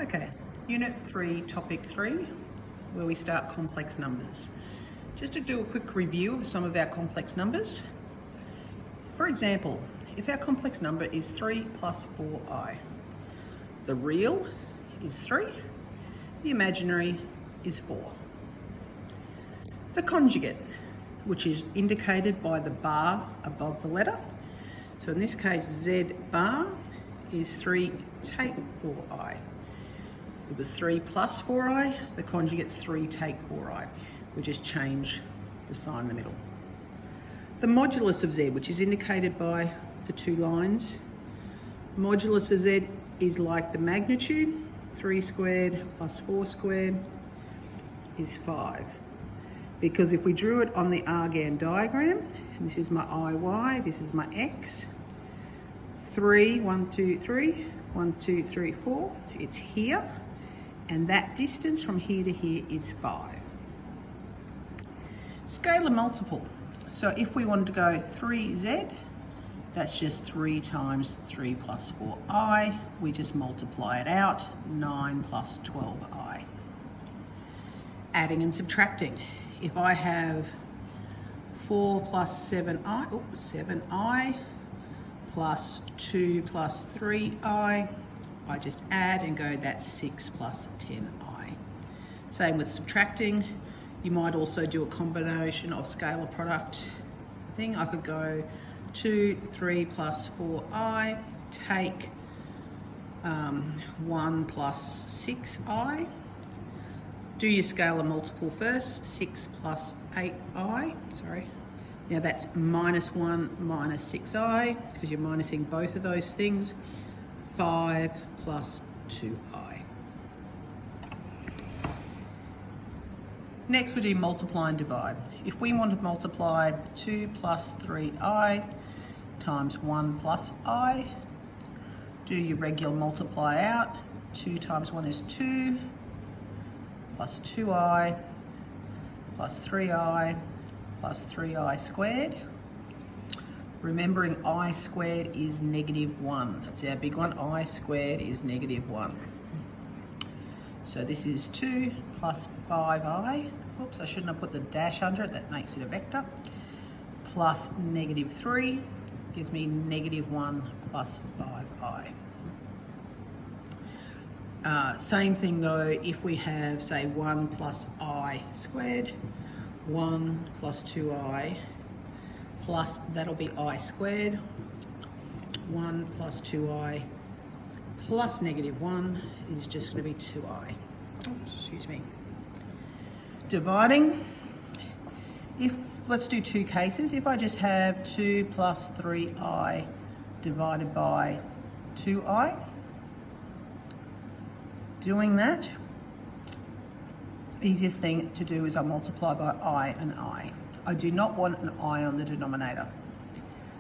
Okay, Unit 3, Topic 3, where we start complex numbers. Just to do a quick review of some of our complex numbers. For example, if our complex number is 3 plus 4i, the real is 3, the imaginary is 4. The conjugate, which is indicated by the bar above the letter. So in this case, Z bar is 3 take 4i. It was 3 plus 4i, the conjugate's 3 take 4i. We just change the sign in the middle. The modulus of Z, which is indicated by the two lines. Modulus of Z is like the magnitude, 3 squared plus 4 squared is 5. Because if we drew it on the Argand diagram, and this is my IY, this is my X, 3, 1, 2, 3, 1, 2, 3, 4, it's here, and that distance from here to here is 5. Scalar multiple. So if we wanted to go 3Z, that's just 3 times 3 plus 4i. We just multiply it out, 9 plus 12i. Adding and subtracting. If I have 4 plus 7i, 7i, plus 2 plus 3i, I just add and go, that's 6 plus 10i. Same with subtracting. You might also do a combination of scalar product thing. I could go 2, 3 plus 4i, take 1 plus 6i. Do your scalar multiple first, 6 plus 8i, sorry. Now that's minus 1 minus 6i, because you're minusing both of those things. 5 plus 2i. Next we do multiply and divide. If we want to multiply 2 plus 3i times 1 plus I, do your regular multiply out. 2 times 1 is 2, plus 2i, plus 3i, plus 3i squared. Remembering I squared is -1. That's our big one. I squared is -1. So this is 2 plus 5i. Oops, I shouldn't have put the dash under it. That makes it a vector. Plus -3 gives me -1 plus 5i. Same thing though, if we have, say, 1 plus I squared, 1 plus 2i, plus, that'll be I squared, 1 plus 2i, plus -1 is just going to be 2i. Oops, excuse me. Dividing, let's do two cases. If I just have 2 plus 3i divided by 2i, doing that, easiest thing to do is I multiply by I and I. I do not want an I on the denominator.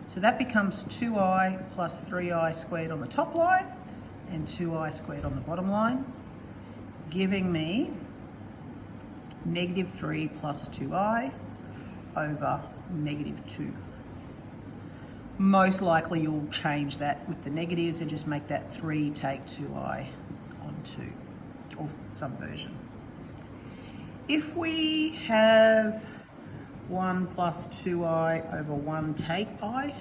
So that becomes 2i plus 3i squared on the top line and 2i squared on the bottom line, giving me -3 plus 2i over -2. Most likely you'll change that with the negatives and just make that 3 take 2i on 2, or some version. If we have 1 plus 2i over 1 take I,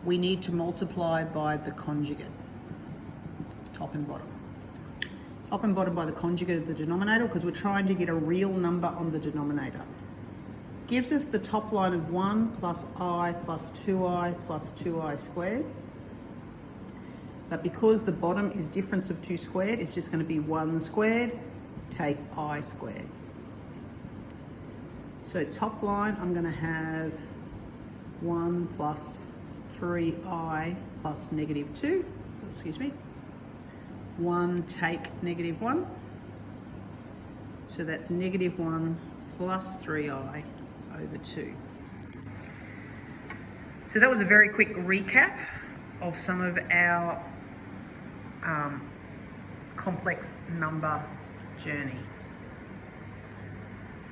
we need to multiply by the conjugate, top and bottom. Top and bottom by the conjugate of the denominator, because we're trying to get a real number on the denominator. Gives us the top line of 1 plus I plus 2i plus 2i squared. But because the bottom is difference of 2 squared, it's just going to be 1 squared take I squared. So top line, I'm going to have 1 plus 3i plus -2, excuse me, 1 take -1, so that's -1 plus 3i over 2. So that was a very quick recap of some of our complex number journey.